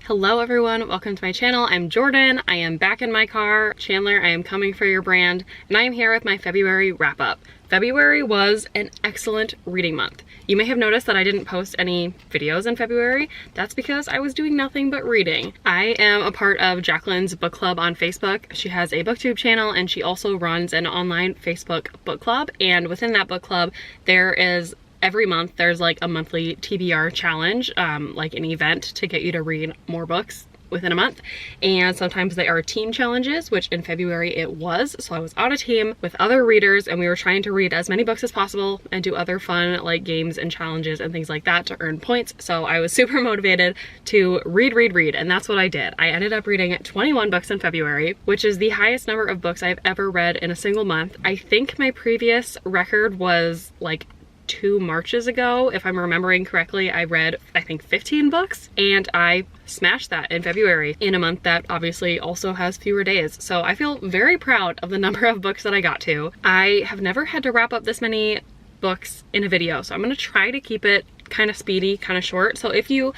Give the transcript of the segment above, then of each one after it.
Hello everyone, welcome to my channel. I'm Jordan. I am back in my car. Chandler, I am coming for your brand, and I am here with my February wrap up. February was an excellent reading month. You may have noticed that I didn't post any videos in February. That's because I was doing nothing but reading. I am a part of Jacqueline's book club on Facebook. She has a booktube channel and she also runs an online Facebook book club. And within that book club, there is every month there's like a monthly TBR challenge, like an event to get you to read more books within a month. And sometimes they are team challenges, which in February it was. So I was on a team with other readers and we were trying to read as many books as possible and do other fun like games and challenges and things like that to earn points. So I was super motivated to read, and that's what I did. I ended up reading 21 books in February, which is the highest number of books I've ever read in a single month. I think my previous record was like 2 Marches ago. If I'm remembering correctly, I read, I think 15 books, and I smashed that in February in a month that obviously also has fewer days. So I feel very proud of the number of books that I got to. I have never had to wrap up this many books in a video, so I'm gonna try to keep it kind of speedy, kind of short. So if you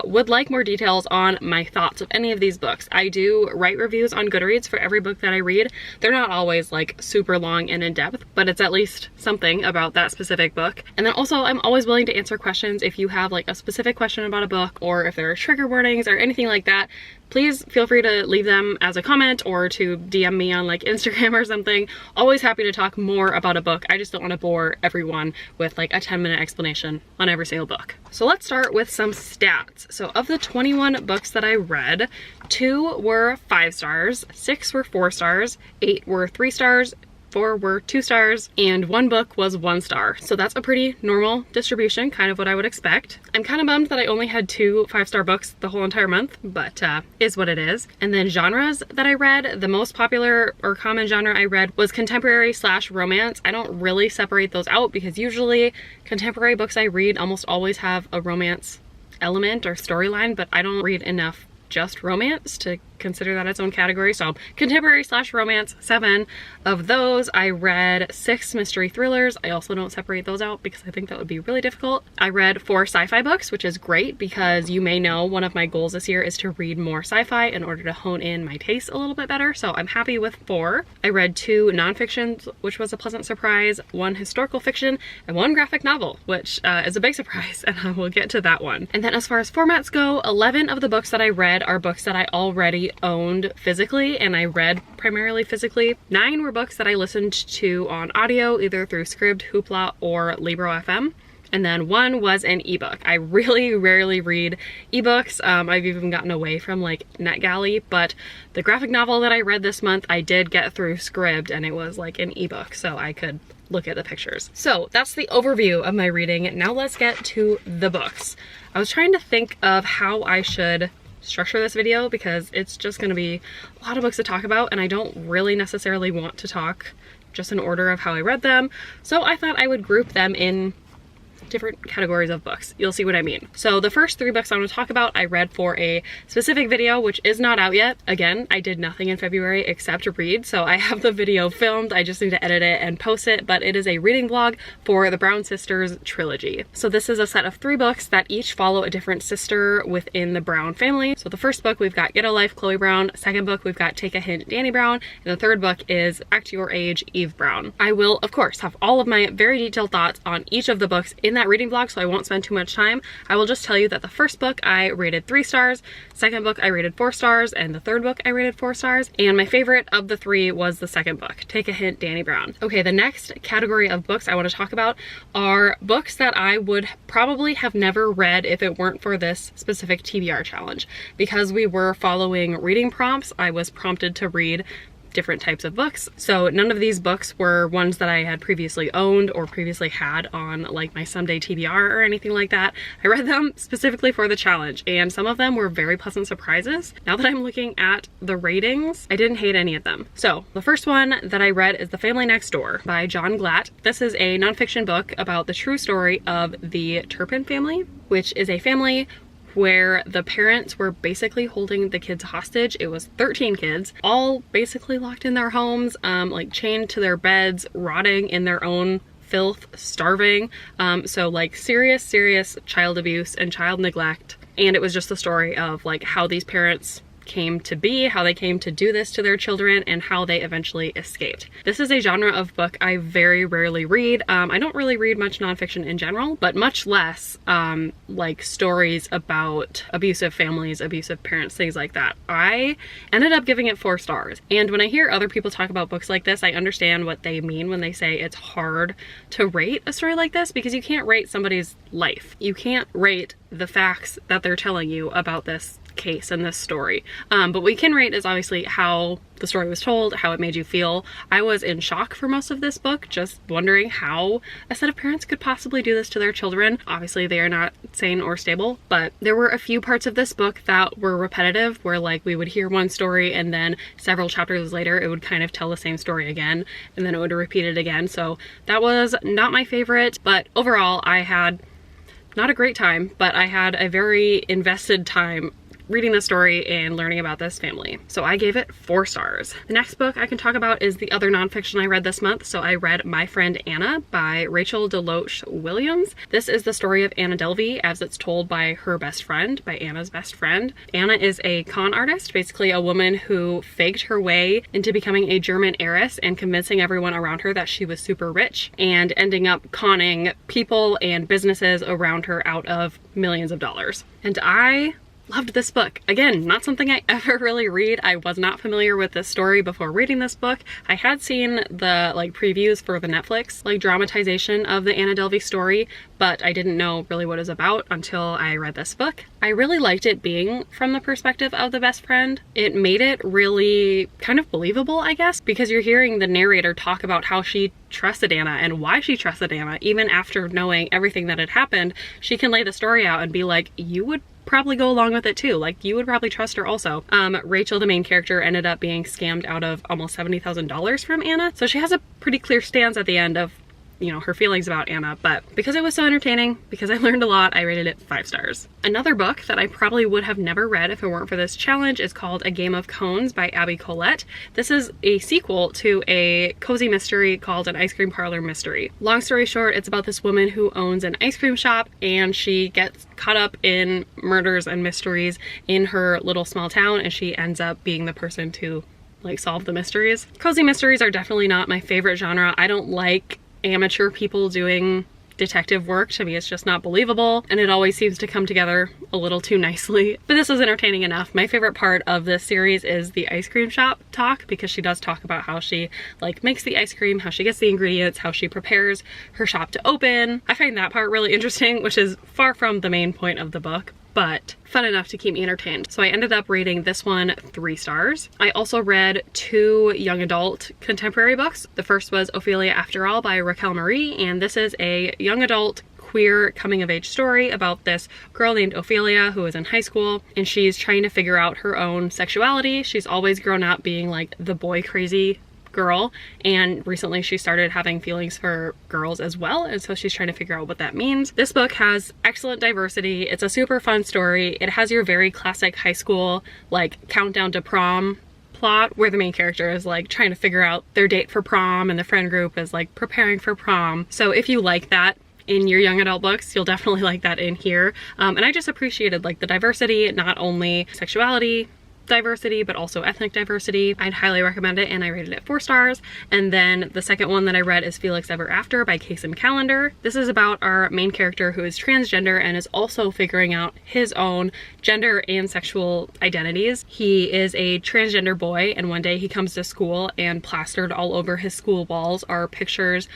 would like more details on my thoughts of any of these books, I do write reviews on Goodreads for every book that I read. They're not always like super long and in depth, but it's at least something about that specific book. And then also I'm always willing to answer questions if you have like a specific question about a book, or if there are trigger warnings or anything like that. Please feel free to leave them as a comment or to DM me on like Instagram or something. Always happy to talk more about a book. I just don't want to bore everyone with like a 10-minute explanation on every single book. So let's start with some stats. So of the 21 books that I read, 2 were 5 stars, 6 were 4 stars, 8 were 3 stars, 4 were 2 stars, and 1 book was 1 star. So that's a pretty normal distribution, kind of what I would expect. I'm kind of bummed that I only had 2 5-star books the whole entire month, but is what it is. And then genres that I read, the most popular or common genre I read was contemporary / romance. I don't really separate those out because usually contemporary books I read almost always have a romance element or storyline, but I don't read enough just romance to consider that its own category. So contemporary / romance, 7 of those. I read 6 mystery thrillers. I also don't separate those out because I think that would be really difficult. I read 4 sci-fi books, which is great because you may know one of my goals this year is to read more sci-fi in order to hone in my taste a little bit better. So I'm happy with 4. I read 2 nonfictions, which was a pleasant surprise, 1 historical fiction, and 1 graphic novel, which is a big surprise, and I will get to that one. And then as far as formats go, 11 of the books that I read are books that I already owned physically and I read primarily physically. 9 were books that I listened to on audio, either through Scribd, Hoopla, or Libro FM. And then 1 was an ebook. I really rarely read ebooks. I've even gotten away from like NetGalley, but the graphic novel that I read this month, I did get through Scribd and it was like an ebook, so I could look at the pictures. So that's the overview of my reading. Now let's get to the books. I was trying to think of how I should structure this video because it's just going to be a lot of books to talk about and I don't really necessarily want to talk just in order of how I read them. So I thought I would group them in different categories of books. You'll see what I mean. So the first 3 books I'm going to talk about I read for a specific video which is not out yet. Again, I did nothing in February except read, so I have the video filmed. I just need to edit it and post it, but it is a reading vlog for the Brown Sisters trilogy. So this is a set of 3 books that each follow a different sister within the Brown family. So the first book we've got Get a Life, Chloe Brown. Second book we've got Take a Hint, Dani Brown. And the third book is Act Your Age, Eve Brown. I will of course have all of my very detailed thoughts on each of the books in that reading vlog, so I won't spend too much time. I will just tell you that the first book I rated 3 stars, second book I rated 4 stars, and the third book I rated 4 stars. And my favorite of the 3 was the second book, Take a Hint, Dani Brown. Okay, the next category of books I want to talk about are books that I would probably have never read if it weren't for this specific TBR challenge. Because we were following reading prompts, I was prompted to read different types of books. So none of these books were ones that I had previously owned or previously had on like my someday TBR or anything like that. I read them specifically for the challenge and some of them were very pleasant surprises. Now that I'm looking at the ratings, I didn't hate any of them. So the first one that I read is The Family Next Door by John Glatt. This is a nonfiction book about the true story of the Turpin family, which is a family where the parents were basically holding the kids hostage. It was 13 kids, all basically locked in their homes, like chained to their beds, rotting in their own filth, starving. So like serious child abuse and child neglect and it was just the story of like how these parents came to be, how they came to do this to their children, and how they eventually escaped. This is a genre of book I very rarely read. I don't really read much nonfiction in general, but much less like stories about abusive families, abusive parents, things like that. I ended up giving it 4 stars. And when I hear other people talk about books like this, I understand what they mean when they say it's hard to rate a story like this, because you can't rate somebody's life. You can't rate the facts that they're telling you about this case and this story. But what we can rate is obviously how the story was told, how it made you feel. I was in shock for most of this book, just wondering how a set of parents could possibly do this to their children. Obviously they are not sane or stable, but there were a few parts of this book that were repetitive, where like we would hear one story and then several chapters later it would kind of tell the same story again, and then it would repeat it again. So that was not my favorite, but overall I had not a great time, but I had a very invested time reading the story and learning about this family. So I gave it 4 stars. The next book I can talk about is the other nonfiction I read this month. So I read My Friend Anna by Rachel DeLoach Williams. This is the story of Anna Delvey as it's told by her best friend, by Anna's best friend. Anna is a con artist, basically a woman who faked her way into becoming a German heiress and convincing everyone around her that she was super rich, and ending up conning people and businesses around her out of millions of dollars. And I loved this book. Again, not something I ever really read. I was not familiar with this story before reading this book. I had seen the like previews for the Netflix like dramatization of the Anna Delvey story, but I didn't know really what it was about until I read this book. I really liked it being from the perspective of the best friend. It made it really kind of believable, I guess, because you're hearing the narrator talk about how she trusted Anna and why she trusted Anna. Even after knowing everything that had happened, she can lay the story out and be like, you would probably go along with it too. Like, you would probably trust her also. Rachel, the main character, ended up being scammed out of almost $70,000 from Anna. So she has a pretty clear stance at the end of, you know, her feelings about Anna, but because it was so entertaining, because I learned a lot, I rated it 5 stars. Another book that I probably would have never read if it weren't for this challenge is called A Game of Cones by Abby Collette. This is a sequel to a cozy mystery called An Ice Cream Parlor Mystery. Long story short, it's about this woman who owns an ice cream shop, and she gets caught up in murders and mysteries in her little small town, and she ends up being the person to like solve the mysteries. Cozy mysteries are definitely not my favorite genre. I don't like amateur people doing detective work. To me, it's just not believable, and it always seems to come together a little too nicely. But this was entertaining enough. My favorite part of this series is the ice cream shop talk, because she does talk about how she like makes the ice cream, how she gets the ingredients, how she prepares her shop to open. I find that part really interesting, which is far from the main point of the book, but fun enough to keep me entertained. So I ended up rating this one 3 stars. I also read 2 young adult contemporary books. The first was Ophelia After All by Raquel Marie, and this is a young adult queer coming of age story about this girl named Ophelia who is in high school, and she's trying to figure out her own sexuality. She's always grown up being like the boy crazy girl, and recently she started having feelings for girls as well, and so she's trying to figure out what that means. This book has excellent diversity. It's a super fun story. It has your very classic high school like countdown to prom plot, where the main character is like trying to figure out their date for prom and the friend group is like preparing for prom. So if you like that in your young adult books, you'll definitely like that in here. And I just appreciated like the diversity, not only sexuality diversity, but also ethnic diversity. I'd highly recommend it, and I rated it 4 stars. And then the second one that I read is Felix Ever After by Kasem Calendar. This is about our main character who is transgender and is also figuring out his own gender and sexual identities. He is a transgender boy, and one day he comes to school and plastered all over his school walls are pictures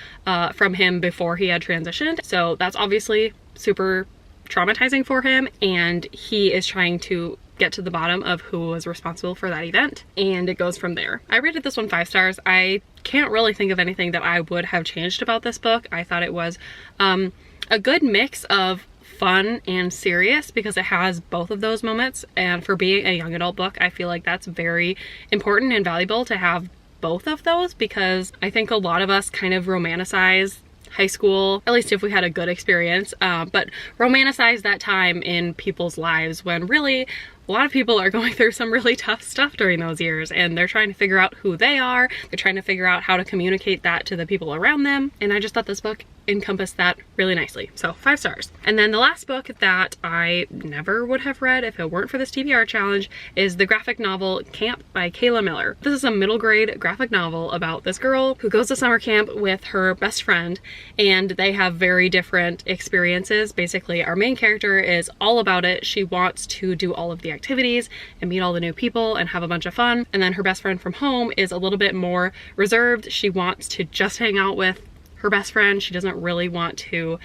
from him before he had transitioned. So that's obviously super traumatizing for him, and he is trying to get to the bottom of who was responsible for that event, and it goes from there. I rated this one 5 stars. I can't really think of anything that I would have changed about this book. I thought it was a good mix of fun and serious, because it has both of those moments, and for being a young adult book, I feel like that's very important and valuable to have both of those, because I think a lot of us kind of romanticize high school, at least if we had a good experience, but romanticize that time in people's lives when really a lot of people are going through some really tough stuff during those years, and they're trying to figure out who they are. They're trying to figure out how to communicate that to the people around them. And I just thought this book encompassed that really nicely. So 5 stars. And then the last book that I never would have read if it weren't for this TBR challenge is the graphic novel Camp by Kayla Miller. This is a middle grade graphic novel about this girl who goes to summer camp with her best friend, and they have very different experiences. Basically, our main character is all about it. She wants to do all of the activities and meet all the new people and have a bunch of fun. And then her best friend from home is a little bit more reserved. She wants to just hang out with her best friend. She doesn't really want to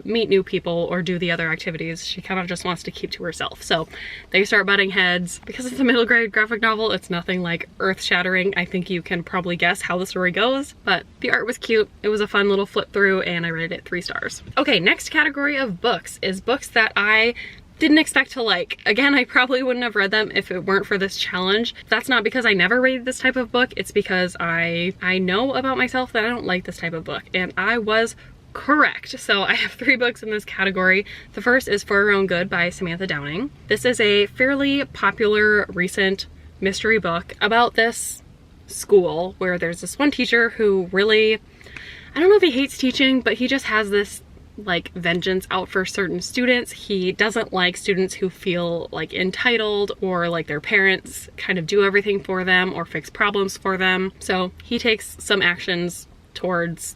meet new people or do the other activities. She kind of just wants to keep to herself. So they start butting heads. Because it's a middle grade graphic novel, it's nothing like earth-shattering. I think you can probably guess how the story goes, but the art was cute. It was a fun little flip through, and I rated it 3 stars. Okay, next category of books is books that I didn't expect to like. Again, I probably wouldn't have read them if it weren't for this challenge. That's not because I never read this type of book. It's because I know about myself that I don't like this type of book, and I was correct. So I have 3 books in this category. The first is For Your Own Good by Samantha Downing. This is a fairly popular recent mystery book about this school where there's this one teacher who really, I don't know if he hates teaching, but he just has this like vengeance out for certain students. He doesn't like students who feel like entitled or like their parents kind of do everything for them or fix problems for them. So he takes some actions towards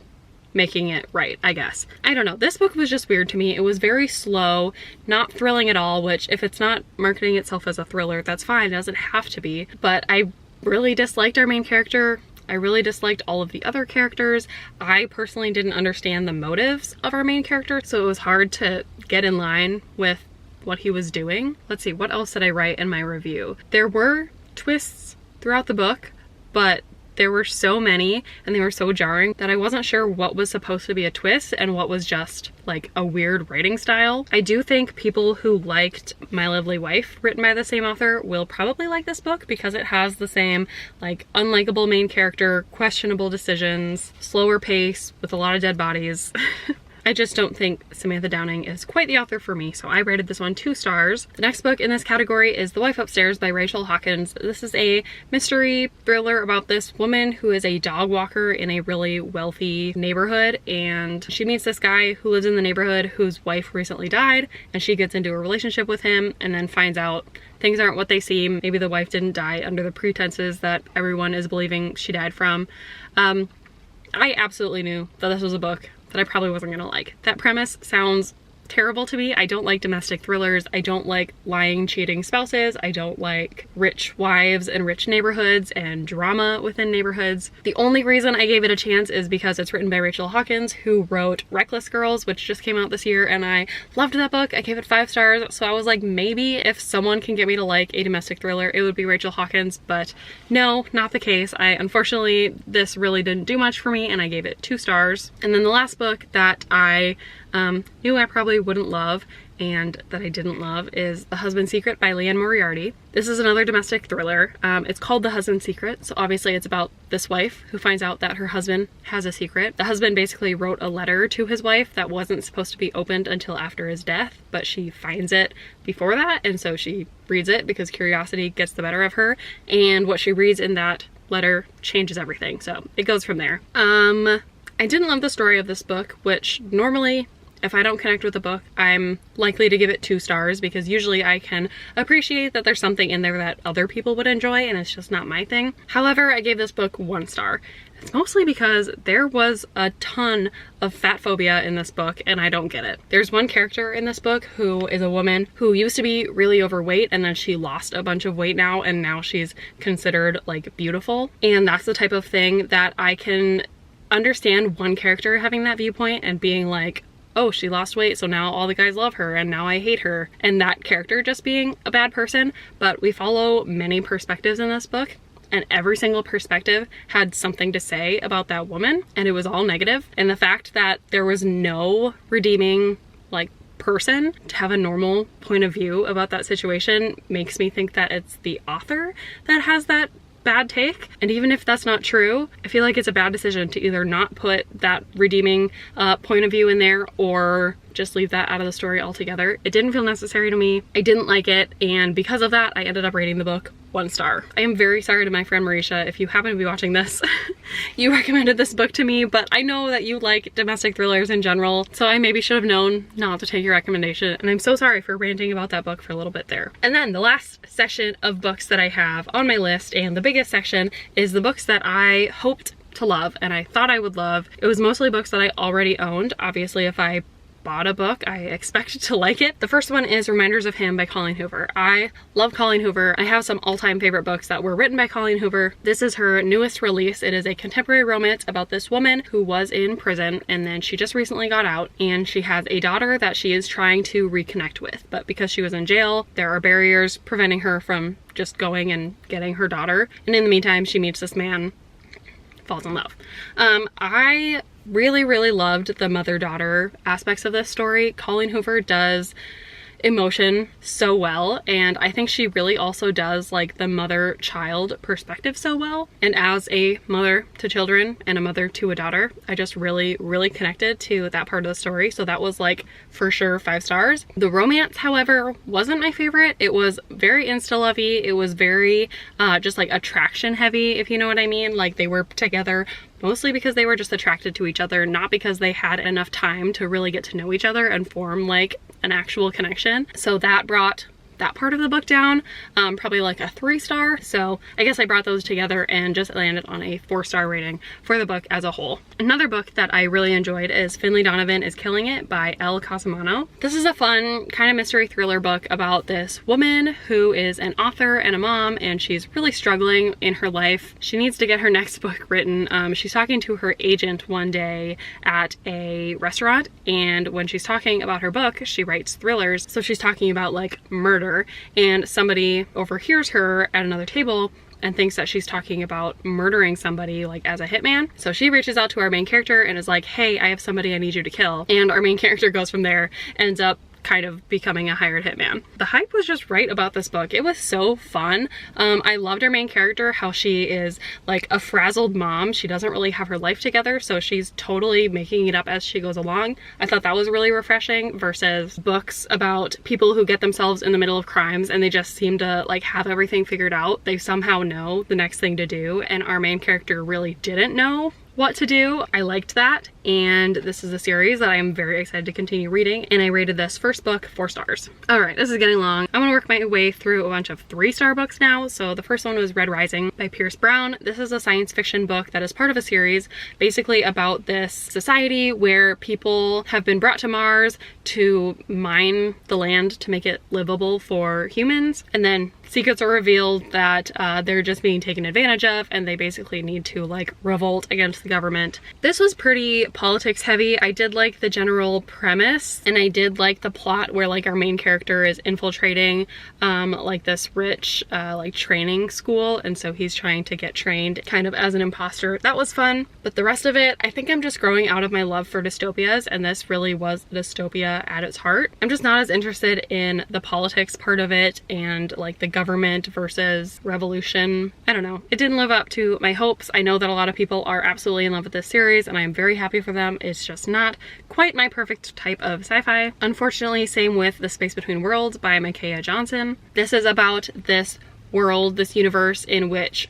making it right, I guess. I don't know. This book was just weird to me. It was very slow, not thrilling at all, which if it's not marketing itself as a thriller, that's fine. It doesn't have to be. But I really disliked our main character. I really disliked all of the other characters. I personally didn't understand the motives of our main character, so it was hard to get in line with what he was doing. Let's see, what else did I write in my review? There were twists throughout the book, but there were so many and they were so jarring that I wasn't sure what was supposed to be a twist and what was just like a weird writing style. I do think people who liked My Lovely Wife, written by the same author, will probably like this book because it has the same like unlikable main character, questionable decisions, slower pace with a lot of dead bodies. I just don't think Samantha Downing is quite the author for me, so I rated this one 2 stars. The next book in this category is The Wife Upstairs by Rachel Hawkins. This is a mystery thriller about this woman who is a dog walker in a really wealthy neighborhood, and she meets this guy who lives in the neighborhood whose wife recently died, and she gets into a relationship with him and then finds out things aren't what they seem. Maybe the wife didn't die under the pretenses that everyone is believing she died from. I absolutely knew that this was a book that I probably wasn't gonna like. That premise sounds terrible to me. I don't like domestic thrillers. I don't like lying, cheating spouses. I don't like rich wives and rich neighborhoods and drama within neighborhoods. The only reason I gave it a chance is because it's written by Rachel Hawkins, who wrote Reckless Girls, which just came out this year, and I loved that book. I gave it 5 stars, so I was like, maybe if someone can get me to like a domestic thriller, it would be Rachel Hawkins, but no, not the case. Unfortunately, this really didn't do much for me, and I gave it 2 stars. And then the last book that I knew I probably wouldn't love and that I didn't love is The Husband's Secret by Leanne Moriarty. This is another domestic thriller. It's called The Husband's Secret, so obviously it's about this wife who finds out that her husband has a secret. The husband basically wrote a letter to his wife that wasn't supposed to be opened until after his death, but she finds it before that, and so she reads it because curiosity gets the better of her, and what she reads in that letter changes everything, so it goes from there. I didn't love the story of this book, which normally, if I don't connect with a book, I'm likely to give it 2 stars because usually I can appreciate that there's something in there that other people would enjoy and it's just not my thing. However, I gave this book 1 star. It's mostly because there was a ton of fat phobia in this book and I don't get it. There's one character in this book who is a woman who used to be really overweight and then she lost a bunch of weight now and now she's considered like beautiful. And that's the type of thing that I can understand one character having that viewpoint and being like, oh, she lost weight, so now all the guys love her and now I hate her, and that character just being a bad person. But we follow many perspectives in this book and every single perspective had something to say about that woman and it was all negative. And the fact that there was no redeeming like person to have a normal point of view about that situation makes me think that it's the author that has that bad take. And even if that's not true, I feel like it's a bad decision to either not put that redeeming point of view in there or just leave that out of the story altogether. It didn't feel necessary to me. I didn't like it, and because of that, I ended up rating the book 1 star. I am very sorry to my friend Marisha if you happen to be watching this. You recommended this book to me, but I know that you like domestic thrillers in general, so I maybe should have known not to take your recommendation, and I'm so sorry for ranting about that book for a little bit there. And then the last section of books that I have on my list, and the biggest section, is the books that I hoped to love and I thought I would love. It was mostly books that I already owned. Obviously, if I bought a book, I expected to like it. The first one is Reminders of Him by Colleen Hoover. I love Colleen Hoover. I have some all-time favorite books that were written by Colleen Hoover. This is her newest release. It is a contemporary romance about this woman who was in prison, and then she just recently got out, and she has a daughter that she is trying to reconnect with. But because she was in jail, there are barriers preventing her from just going and getting her daughter. And in the meantime, she meets this man, falls in love. I really loved the mother-daughter aspects of this story. Colleen Hoover does emotion so well, and I think she really also does like the mother-child perspective so well. And as a mother to children and a mother to a daughter, I just really connected to that part of the story. So that was like for sure 5 stars. The romance, however, wasn't my favorite. It was very insta-lovey. It was very just like attraction heavy, if you know what I mean. Like they were together mostly because they were just attracted to each other, not because they had enough time to really get to know each other and form like an actual connection. So that brought that part of the book down, probably like a 3 star. So I guess I brought those together and just landed on a 4-star rating for the book as a whole. Another book that I really enjoyed is Finley Donovan is Killing It by Elle Cosimano. This is a fun kind of mystery thriller book about this woman who is an author and a mom, and she's really struggling in her life. She needs to get her next book written. She's talking to her agent one day at a restaurant, and when she's talking about her book, she writes thrillers. So she's talking about like murder, and somebody overhears her at another table and thinks that she's talking about murdering somebody like as a hitman. So she reaches out to our main character and is like, hey, I have somebody I need you to kill. And our main character goes from there, ends up kind of becoming a hired hitman. The hype was just right about this book. It was so fun. I loved our main character, how she is like a frazzled mom. She doesn't really have her life together, so she's totally making it up as she goes along. I thought that was really refreshing versus books about people who get themselves in the middle of crimes and they just seem to like have everything figured out. They somehow know the next thing to do, and our main character really didn't know what to do. I liked that, and this is a series that I am very excited to continue reading, and I rated this first book 4 stars. All right, this is getting long. I'm gonna work my way through a bunch of 3-star books now. So the first one was Red Rising by Pierce Brown. This is a science fiction book that is part of a series basically about this society where people have been brought to Mars to mine the land to make it livable for humans, and then secrets are revealed that they're just being taken advantage of, and they basically need to like revolt against the government. This was pretty politics heavy. I did like the general premise, and I did like the plot where like our main character is infiltrating like this rich like training school, and so he's trying to get trained kind of as an imposter. That was fun, but the rest of it, I think I'm just growing out of my love for dystopias, and this really was a dystopia at its heart. I'm just not as interested in the politics part of it and like the government versus revolution. I don't know. It didn't live up to my hopes. I know that a lot of people are absolutely in love with this series, and I am very happy for them. It's just not quite my perfect type of sci-fi. Unfortunately, same with The Space Between Worlds by Micaiah Johnson. This is about this world, this universe in which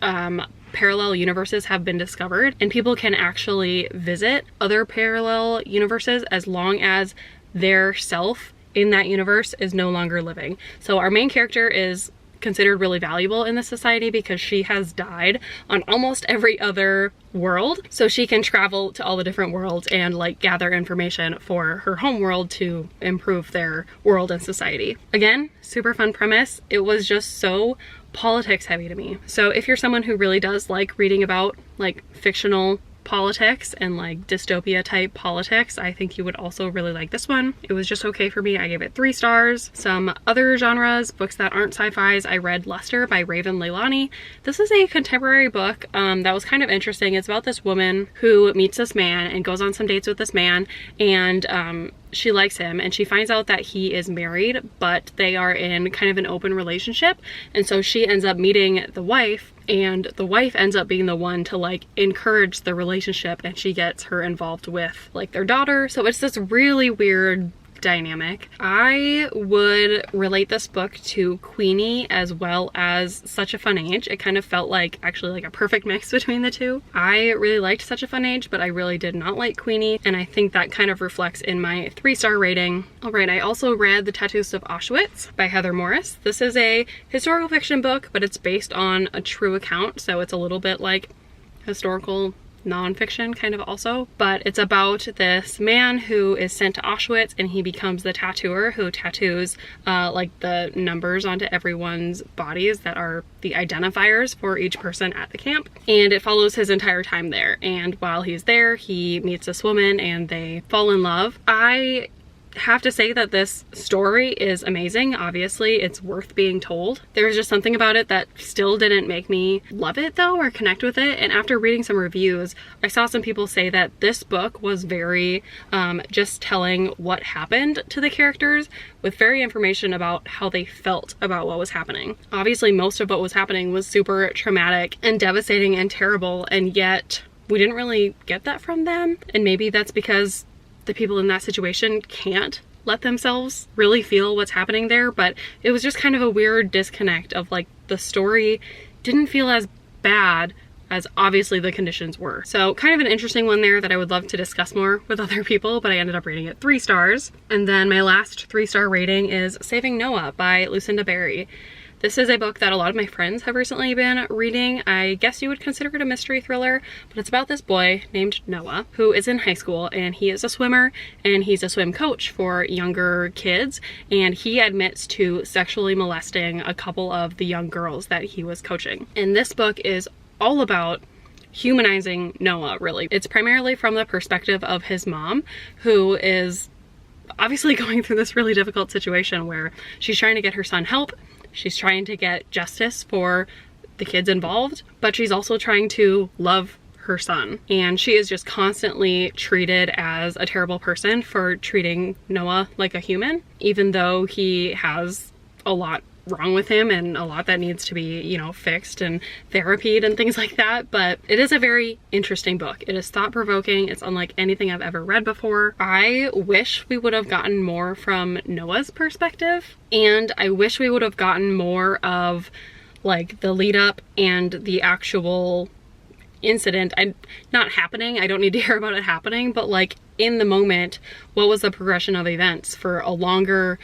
parallel universes have been discovered, and people can actually visit other parallel universes as long as their self in that universe is no longer living. So our main character is considered really valuable in this society because she has died on almost every other world, so she can travel to all the different worlds and like gather information for her home world to improve their world and society. Again, super fun premise. It was just so politics heavy to me. So if you're someone who really does like reading about like fictional politics and like dystopia type politics, I think you would also really like this one. It was just okay for me. I gave it 3 stars. Some other genres, books that aren't sci-fis, I read Lester by Raven Leilani. This is a contemporary book that was kind of interesting. It's about this woman who meets this man and goes on some dates with this man, and she likes him, and she finds out that he is married, but they are in kind of an open relationship, and so she ends up meeting the wife, and the wife ends up being the one to like encourage the relationship, and she gets her involved with like their daughter. So it's this really weird dynamic. I would relate this book to Queenie as well as Such a Fun Age. It kind of felt like actually like a perfect mix between the two. I really liked Such a Fun Age, but I really did not like Queenie, and I think that kind of reflects in my 3-star rating. All right, I also read The Tattoos of Auschwitz by Heather Morris. This is a historical fiction book, but it's based on a true account, so it's a little bit like historical nonfiction kind of also, but it's about this man who is sent to Auschwitz and he becomes the tattooer who tattoos like the numbers onto everyone's bodies that are the identifiers for each person at the camp, and it follows his entire time there. And while he's there, he meets this woman and they fall in love. I have to say that this story is amazing. Obviously, it's worth being told. There's just something about it that still didn't make me love it though, or connect with it. And after reading some reviews, I saw some people say that this book was very just telling what happened to the characters with very information about how they felt about what was happening. Obviously, most of what was happening was super traumatic and devastating and terrible, and yet we didn't really get that from them. And maybe that's because the people in that situation can't let themselves really feel what's happening there, but it was just kind of a weird disconnect of like the story didn't feel as bad as obviously the conditions were. So kind of an interesting one there that I would love to discuss more with other people, but I ended up rating it 3 stars. And then my last 3-star rating is Saving Noah by Lucinda Berry. This is a book that a lot of my friends have recently been reading. I guess you would consider it a mystery thriller, but it's about this boy named Noah who is in high school, and he is a swimmer and he's a swim coach for younger kids, and he admits to sexually molesting a couple of the young girls that he was coaching. And this book is all about humanizing Noah, really. It's primarily from the perspective of his mom, who is obviously going through this really difficult situation where she's trying to get her son help. She's trying to get justice for the kids involved, but she's also trying to love her son. And she is just constantly treated as a terrible person for treating Noah like a human, even though he has a lot wrong with him and a lot that needs to be, you know, fixed and therapied and things like that. But it is a very interesting book. It is thought-provoking. It's unlike anything I've ever read before. I wish we would have gotten more from Noah's perspective, and I wish we would have gotten more of like the lead up and the actual incident. Not happening. I don't need to hear about it happening, but like in the moment, what was the progression of events for a longer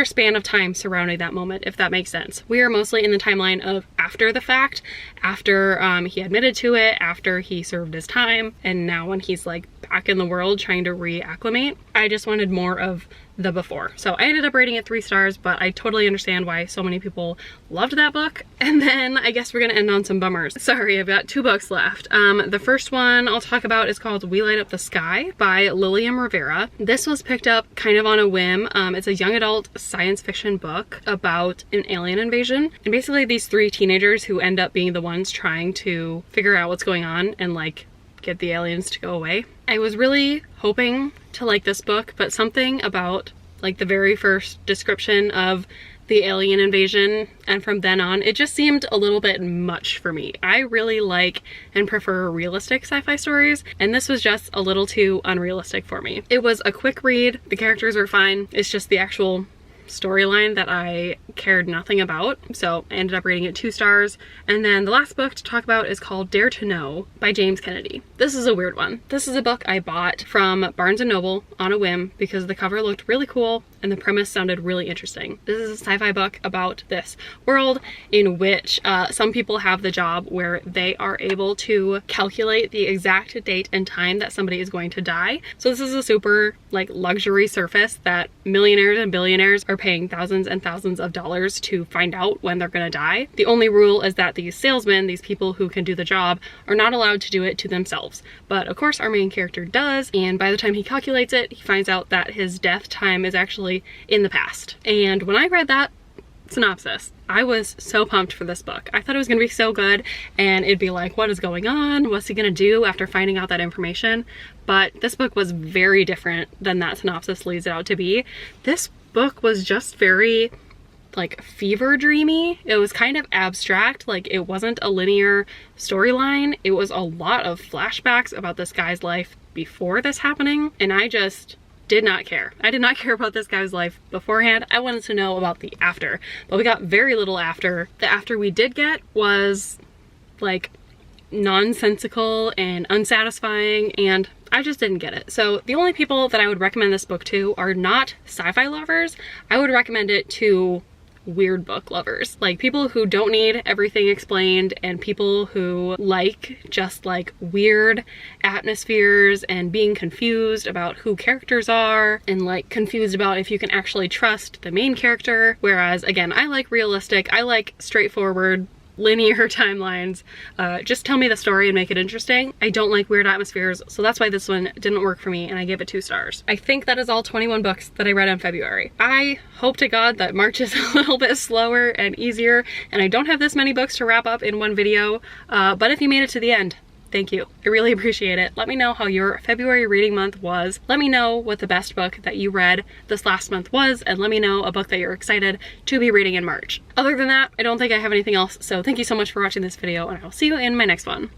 span of time surrounding that moment, if that makes sense. We are mostly in the timeline of after the fact, after he admitted to it, after he served his time, and now when he's like back in the world trying to reacclimate. I just wanted more of the before. So I ended up rating it 3 stars, but I totally understand why so many people loved that book. And then I guess we're gonna end on some bummers. Sorry, I've got 2 books left. The first one I'll talk about is called We Light Up the Sky by Lilium Rivera. This was picked up kind of on a whim. It's a young adult science fiction book about an alien invasion. And basically these 3 teenagers who end up being the ones trying to figure out what's going on and like get the aliens to go away. I was really hoping to like this book, but something about like the very first description of the alien invasion and from then on, it just seemed a little bit much for me. I really like and prefer realistic sci-fi stories, and this was just a little too unrealistic for me. It was a quick read, the characters were fine, it's just the actual storyline that I cared nothing about, so I ended up rating it 2 stars. And then the last book to talk about is called Dare to Know by James Kennedy. This is a weird one. This is a book I bought from Barnes & Noble on a whim because the cover looked really cool and the premise sounded really interesting. This is a sci-fi book about this world in which some people have the job where they are able to calculate the exact date and time that somebody is going to die. So this is a super like luxury service that millionaires and billionaires are paying thousands and thousands of dollars to find out when they're gonna die. The only rule is that these salesmen, these people who can do the job, are not allowed to do it to themselves. But of course our main character does, and by the time he calculates it, he finds out that his death time is actually in the past. And when I read that synopsis, I was so pumped for this book. I thought it was gonna be so good and it'd be like, what is going on? What's he gonna do after finding out that information? But this book was very different than that synopsis leads it out to be. This book was just very like fever dreamy. It was kind of abstract, like it wasn't a linear storyline. It was a lot of flashbacks about this guy's life before this happening, and I just did not care. I did not care about this guy's life beforehand. I wanted to know about the after, but we got very little after. The after we did get was like nonsensical and unsatisfying, and I just didn't get it. So the only people that I would recommend this book to are not sci-fi lovers. I would recommend it to weird book lovers, like people who don't need everything explained and people who like just like weird atmospheres and being confused about who characters are and like confused about if you can actually trust the main character. Whereas again, I like realistic, I like straightforward linear timelines. Just tell me the story and make it interesting. I don't like weird atmospheres, so that's why this one didn't work for me, and I gave it 2 stars. I think that is all 21 books that I read in February. I hope to God that March is a little bit slower and easier, and I don't have this many books to wrap up in one video, but if you made it to the end, thank you. I really appreciate it. Let me know how your February reading month was. Let me know what the best book that you read this last month was, and let me know a book that you're excited to be reading in March. Other than that, I don't think I have anything else, so thank you so much for watching this video, and I will see you in my next one.